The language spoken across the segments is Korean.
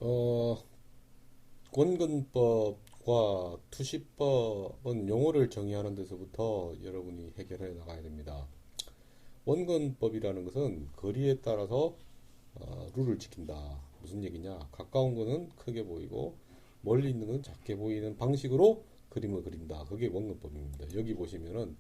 어, 원근법과 투시법은 용어를 정의하는 데서부터 여러분이 해결해 나가야 됩니다. 원근법이라는 것은 거리에 따라서 룰을 지킨다. 무슨 얘기냐? 가까운 거는 크게 보이고 멀리 있는 건 작게 보이는 방식으로 그림을 그린다. 그게 원근법입니다. 여기 보시면은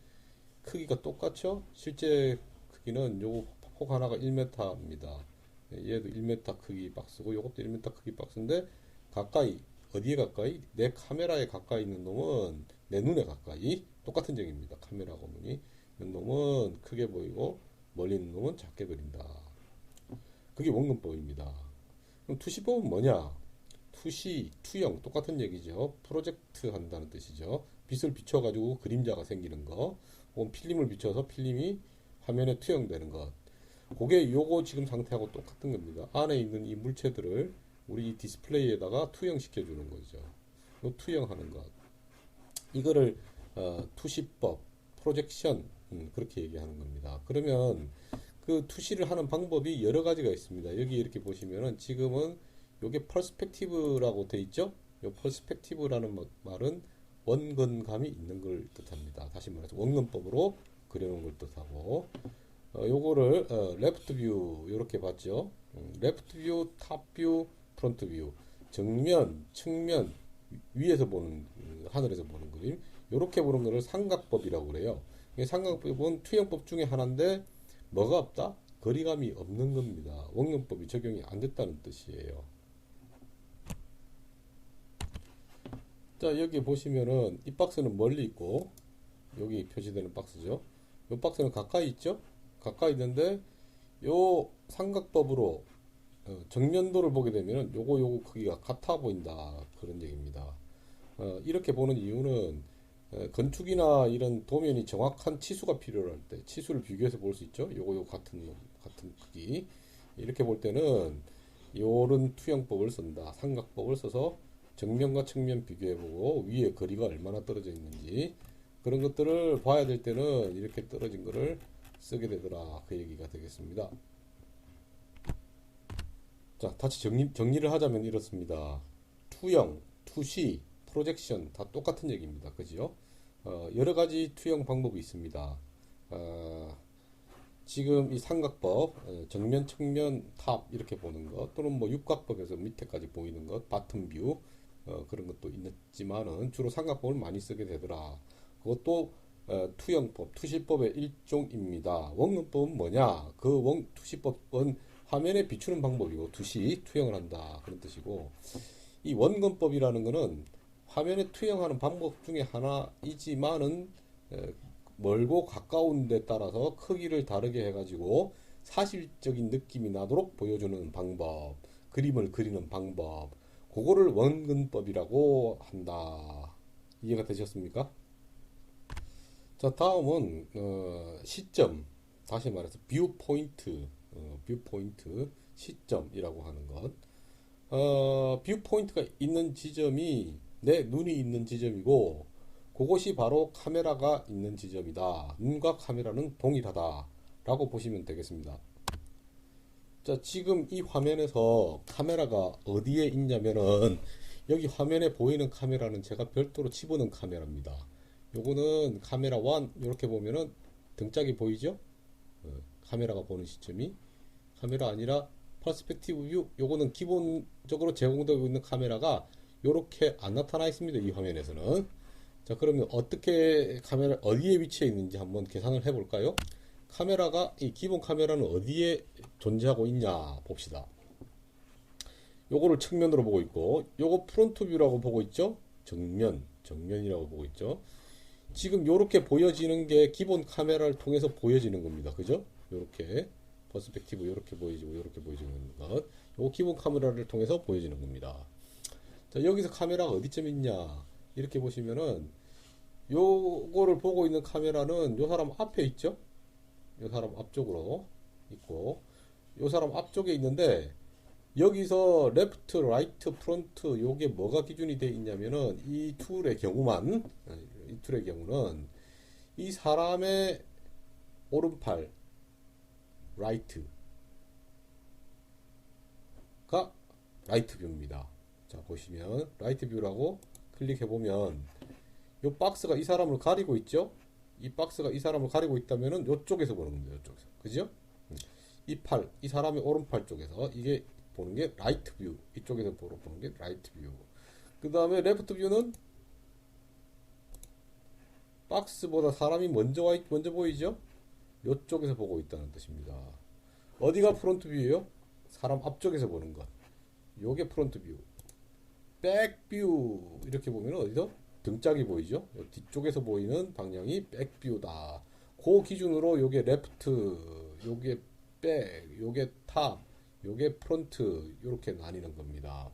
크기가 똑같죠? 실제 크기는 요 폭 하나가 1m입니다. 얘도 1m 크기 박스고 요것도 1m 크기 박스인데 가까이 어디에 가까이? 내 카메라에 가까이 있는 놈은 내 눈에 가까이 똑같은 점입니다. 카메라하고 눈이 있는 놈은 크게 보이고 멀리 있는 놈은 작게 그린다. 그게 원근법입니다. 그럼 투시법은 뭐냐? 투시, 투영 똑같은 얘기죠. 프로젝트 한다는 뜻이죠. 빛을 비춰가지고 그림자가 생기는 거, 혹은 필름을 비춰서 필름이 화면에 투영되는 것. 그게 요거 지금 상태하고 똑같은 겁니다. 안에 있는 이 물체들을 우리 이 디스플레이에다가 투영시켜 주는 거죠. 요 투영하는 것. 이거를 투시법, 프로젝션 그렇게 얘기하는 겁니다. 그러면 그 투시를 하는 방법이 여러 가지가 있습니다. 여기 이렇게 보시면은 지금은 요게 퍼스펙티브라고 돼 있죠? 요 퍼스펙티브라는 말은 원근감이 있는 걸 뜻합니다. 다시 말해서 원근법으로 그려놓은 걸 뜻하고 요거를 레프트 뷰 이렇게 봤죠. 레프트 뷰, 탑 뷰, 프론트 뷰, 정면, 측면, 위에서 보는 하늘에서 보는 그림 이렇게 보는 거를 삼각법이라고 그래요. 삼각법은 투영법 중에 하나인데 뭐가 없다? 거리감이 없는 겁니다. 원근법이 적용이 안 됐다는 뜻이에요. 자, 여기 보시면은 이 박스는 멀리 있고 여기 표시되는 박스죠. 이 박스는 가까이 있죠. 가까이 있는데 요 삼각법으로 정면도를 보게 되면 요거 크기가 같아 보인다 그런 얘기입니다. 이렇게 보는 이유는 건축이나 이런 도면이 정확한 치수가 필요할 때 치수를 비교해서 볼 수 있죠. 요거 같은 크기 이렇게 볼 때는 요런 투영법을 쓴다. 삼각법을 써서 정면과 측면 비교해보고 위에 거리가 얼마나 떨어져 있는지 그런 것들을 봐야 될 때는 이렇게 떨어진 거를 쓰게 되더라 그 얘기가 되겠습니다. 자, 다시 정리를 하자면 이렇습니다. 투영, 투시, 프로젝션 다 똑같은 얘기입니다. 그죠? 여러 가지 투영 방법이 있습니다. 어, 지금 이 삼각법, 정면, 측면, 탑 이렇게 보는 것 또는 뭐 육각법에서 밑에까지 보이는 것, 바텀 뷰 그런 것도 있지만은 주로 삼각법을 많이 쓰게 되더라. 그것도 투영법, 투시법의 일종입니다. 원근법은 뭐냐? 투시법은 화면에 비추는 방법이고 투시, 투영을 한다 그런 뜻이고 이 원근법이라는 거는 화면에 투영하는 방법 중에 하나이지만은 멀고 가까운 데 따라서 크기를 다르게 해가지고 사실적인 느낌이 나도록 보여주는 방법, 그림을 그리는 방법, 그거를 원근법이라고 한다. 이해가 되셨습니까? 자, 다음은 시점, 다시 말해서 뷰 포인트, 뷰 포인트 시점이라고 하는 것. 뷰 포인트가 있는 지점이 내 눈이 있는 지점이고 그것이 바로 카메라가 있는 지점이다. 눈과 카메라는 동일하다라고 보시면 되겠습니다. 자, 지금 이 화면에서 카메라가 어디에 있냐면은 여기 화면에 보이는 카메라는 제가 별도로 집어넣은 카메라입니다. 요거는 카메라 1 이렇게 보면은 등짝이 보이죠? 카메라가 보는 시점이 카메라 아니라 퍼스펙티브 뷰 요거는 기본적으로 제공되고 있는 카메라가 이렇게 안 나타나 있습니다. 이 화면에서는. 자, 그러면 어떻게 카메라 어디에 위치해 있는지 한번 계산을 해 볼까요? 카메라가 이 기본 카메라는 어디에 존재하고 있냐 봅시다. 요거를 측면으로 보고 있고 요거 프론트 뷰라고 보고 있죠? 정면이라고 보고 있죠. 지금 요렇게 보여지는 게 기본 카메라를 통해서 보여지는 겁니다. 그죠? 요렇게 퍼스펙티브 요렇게 보여지고 요렇게 보여지는 것. 요거 기본 카메라를 통해서 보여지는 겁니다. 자, 여기서 카메라가 어디쯤 있냐? 이렇게 보시면은 요거를 보고 있는 카메라는 요 사람 앞에 있죠? 요 사람 앞쪽으로 있고 요 사람 앞쪽에 있는데 여기서 레프트, 라이트, 프론트 요게 뭐가 기준이 돼 있냐면은 이 툴의 경우만 이 툴의 경우는 이 사람의 오른팔 라이트가 라이트 뷰입니다. 자, 보시면 라이트 뷰라고 클릭해 보면 이 박스가 이 사람을 가리고 있죠? 이 박스가 이 사람을 가리고 있다면은 이쪽에서 보는 겁니다. 이쪽에서. 그죠? 이 팔, 이 사람의 오른팔 쪽에서 이게 보는 게 라이트 뷰. 이쪽에서 보는 게 라이트 뷰. 그 다음에 레프트 뷰는 박스보다 사람이 먼저 보이죠? 이쪽에서 보고 있다는 뜻입니다. 어디가 프론트 뷰예요? 사람 앞쪽에서 보는 것. 요게 프론트 뷰. 백 뷰. 이렇게 보면 어디서? 등짝이 보이죠? 뒤쪽에서 보이는 방향이 백 뷰다. 그 기준으로 요게 레프트, 요게 백, 요게 탑, 요게 프론트 이렇게 나뉘는 겁니다.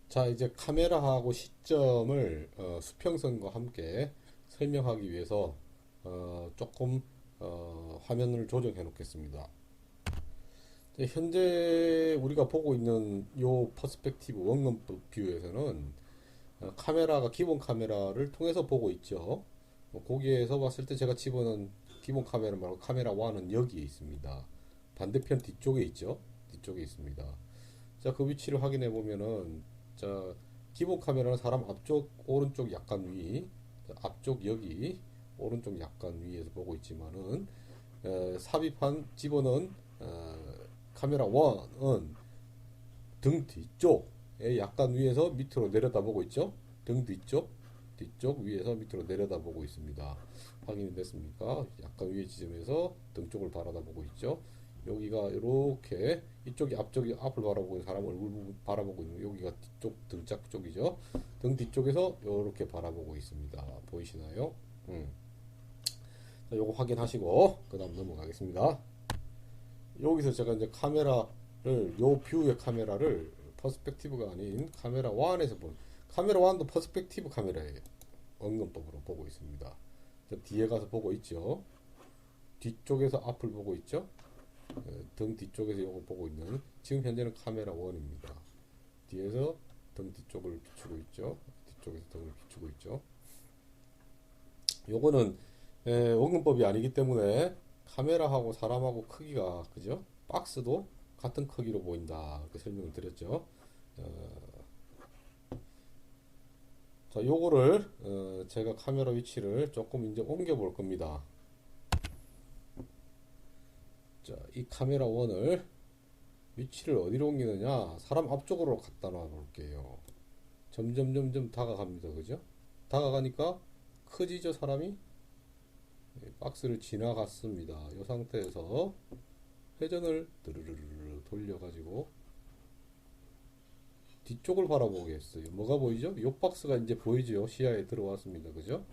자, 이제 카메라하고 시점을 수평선과 함께 설명하기 위해서 조금 화면을 조정해 놓겠습니다. 현재 우리가 보고 있는 요 퍼스펙티브 원금 뷰에서는 카메라가 기본 카메라를 통해서 보고 있죠. 거기에서 봤을 때 제가 집어넣은 기본 카메라 말고 카메라 1은 여기에 있습니다. 반대편 뒤쪽에 있죠. 뒤쪽에 있습니다. 자, 그 위치를 확인해 보면은 자, 기본 카메라는 사람 앞쪽 오른쪽 약간 위, 앞쪽 여기 오른쪽 약간 위에서 보고 있지만은 삽입한 집어넣은 카메라 1은 등 뒤쪽에 약간 위에서 밑으로 내려다보고 있죠. 등 뒤쪽 위에서 밑으로 내려다보고 있습니다. 확인이 됐습니까? 약간 위에 지점에서 등 쪽을 바라다보고 있죠. 여기가 이렇게 이쪽이 앞쪽이 앞을 바라보고 있는 사람 얼굴 부분 바라보고 있는 여기가 뒤쪽 등짝 쪽이죠. 등 뒤쪽에서 이렇게 바라보고 있습니다. 보이시나요? 자, 요거 확인하시고 그 다음 넘어가겠습니다. 여기서 제가 이제 카메라를 요 뷰의 카메라를 퍼스펙티브가 아닌 카메라 1에서 본 카메라 1도 퍼스펙티브 카메라예요. 원근법으로 보고 있습니다. 자, 뒤에 가서 보고 있죠. 뒤쪽에서 앞을 보고 있죠. 등 뒤쪽에서 이걸 보고 있는 지금 현재는 카메라 1입니다. 뒤에서 등 뒤쪽을 비추고 있죠. 뒤쪽에서 등을 비추고 있죠. 요거는 원근법이 아니기 때문에 카메라하고 사람하고 크기가 그죠? 박스도 같은 크기로 보인다. 그 설명을 드렸죠. 자, 요거를 제가 카메라 위치를 조금 이제 옮겨 볼 겁니다. 자, 이 카메라 1을 위치를 어디로 옮기느냐? 사람 앞쪽으로 갖다 놔 볼게요. 점점 다가갑니다. 그죠? 다가가니까 커지죠, 사람이? 박스를 지나갔습니다. 이 상태에서 회전을 드르르르 돌려가지고 뒤쪽을 바라보겠어요. 뭐가 보이죠? 요 박스가 이제 보이죠? 시야에 들어왔습니다. 그죠?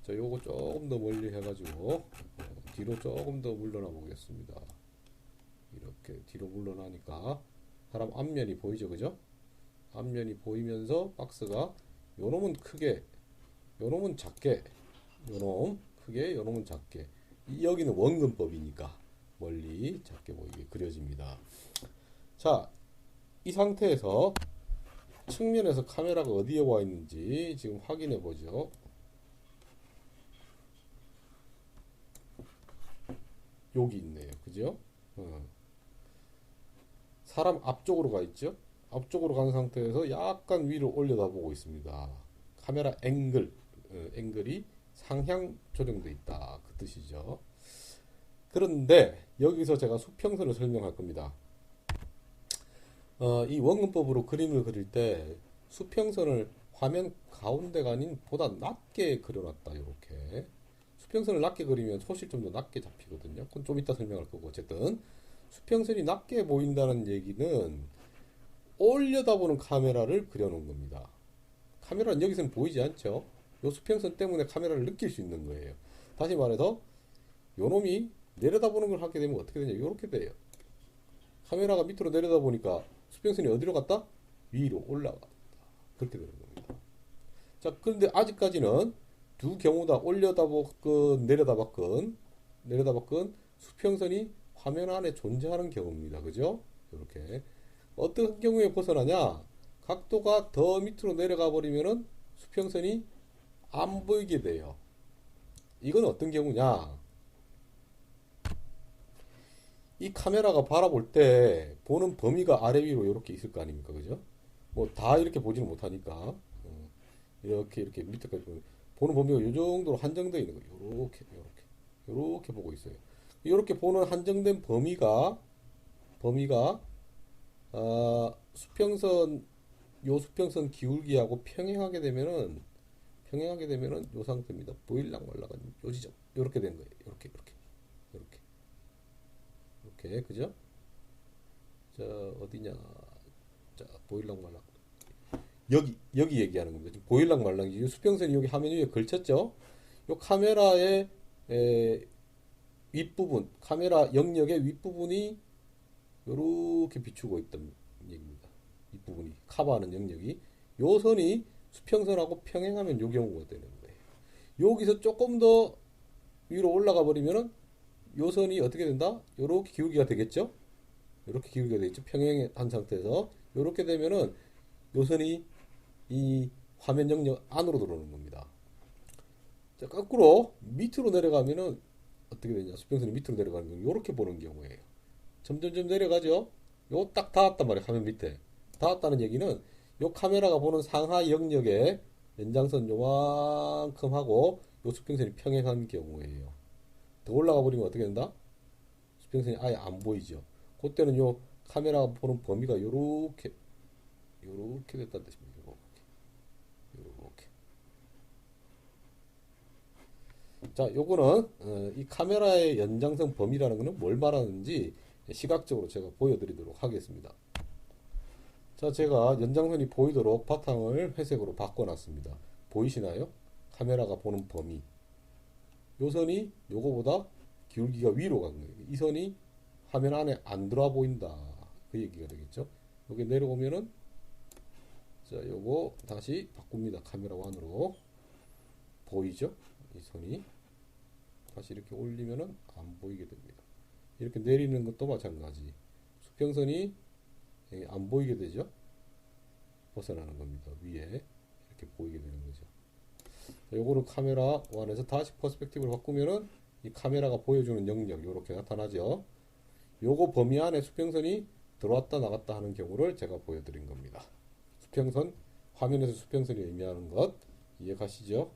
자, 요거 조금 더 멀리 해가지고 뒤로 조금 더 물러나 보겠습니다. 이렇게 뒤로 물러나니까 사람 앞면이 보이죠? 그죠? 앞면이 보이면서 박스가 요놈은 크게, 요놈은 작게, 요놈 크게, 요놈은 작게. 여기는 원근법이니까 멀리 작게 보이게 그려집니다. 자, 이 상태에서 측면에서 카메라가 어디에 와 있는지 지금 확인해 보죠. 여기 있네요. 그죠? 사람 앞쪽으로 가 있죠? 앞쪽으로 간 상태에서 약간 위로 올려다보고 있습니다. 카메라 앵글이 상향 조정되어 있다. 그 뜻이죠. 그런데 여기서 제가 수평선을 설명할 겁니다. 이 원근법으로 그림을 그릴 때 수평선을 화면 가운데가 아닌 보다 낮게 그려놨다. 이렇게 수평선을 낮게 그리면 소실 좀 더 낮게 잡히거든요. 그건 좀 이따 설명할 거고, 어쨌든 수평선이 낮게 보인다는 얘기는 올려다보는 카메라를 그려놓은 겁니다. 카메라는 여기서는 보이지 않죠. 요 수평선 때문에 카메라를 느낄 수 있는 거예요. 다시 말해서 요놈이 내려다보는 걸 하게 되면 어떻게 되냐, 요렇게 돼요. 카메라가 밑으로 내려다보니까 수평선이 어디로 갔다? 위로 올라갔다. 그렇게 되는 겁니다. 자, 그런데 아직까지는 두 경우 다 올려다봤건 내려다봤건 수평선이 화면 안에 존재하는 경우입니다. 그죠? 이렇게 어떤 경우에 벗어나냐? 각도가 더 밑으로 내려가 버리면은 수평선이 안 보이게 돼요. 이건 어떤 경우냐? 이 카메라가 바라볼 때 보는 범위가 아래 위로 이렇게 있을 거 아닙니까? 그죠? 뭐 다 이렇게 보지는 못하니까 이렇게 밑에까지 보는 범위가 이 정도로 한정되어 있는 거예요. 이렇게 보고 있어요. 이렇게 보는 한정된 범위가 수평선 요 수평선 기울기하고 평행하게 되면은 요 상태입니다. 보일락 말락은 요 지점 이렇게 되는 거예요. 이렇게 그죠? 자 어디냐? 자 보일락 말락 여기 얘기하는 겁니다. 지금 보일락 말락 이 수평선이 여기 화면 위에 걸쳤죠? 요 카메라의 윗부분, 카메라 영역의 윗부분이 이렇게 비추고 있던 얘기입니다. 윗부분이 커버하는 영역이 요 선이 수평선하고 평행하면 요 경우가 되는 거예요. 여기서 조금 더 위로 올라가 버리면은 요 선이 어떻게 된다? 요렇게 기울기가 되겠죠? 요렇게 기울기가 되겠죠? 평행한 상태에서 요렇게 되면은 요 선이 이 화면 영역 안으로 들어오는 겁니다. 자, 거꾸로 밑으로 내려가면은 어떻게 되냐? 수평선이 밑으로 내려가는 경우 요렇게 보는 경우예요. 점점점 내려가죠? 요 딱 닿았단 말이에요. 화면 밑에. 닿았다는 얘기는 요 카메라가 보는 상하 영역의 연장선 요만큼 하고 요 수평선이 평행한 경우예요. 더 올라가 버리면 어떻게 된다? 수평선이 아예 안 보이죠. 그때는 요 카메라가 보는 범위가 요렇게 됐다는 뜻입니다. 요렇게. 자, 요거는 이 카메라의 연장선 범위라는 거는 뭘 말하는지 시각적으로 제가 보여드리도록 하겠습니다. 자, 제가 연장선이 보이도록 바탕을 회색으로 바꿔놨습니다. 보이시나요? 카메라가 보는 범위. 요 선이 요거보다 기울기가 위로 간 거예요. 이 선이 화면 안에 안 들어와 보인다. 그 얘기가 되겠죠. 여기 내려오면은 자, 요거 다시 바꿉니다. 카메라 원으로. 보이죠? 이 선이. 다시 이렇게 올리면은 안 보이게 됩니다. 이렇게 내리는 것도 마찬가지. 수평선이 안 보이게 되죠. 벗어나는 겁니다. 위에 이렇게 보이게 되는 거죠. 요거를 카메라 원에서 다시 퍼스펙티브를 바꾸면은 이 카메라가 보여주는 영역 이렇게 나타나죠. 요거 범위 안에 수평선이 들어왔다 나갔다 하는 경우를 제가 보여드린 겁니다. 수평선 화면에서 수평선이 의미하는 것 이해가시죠?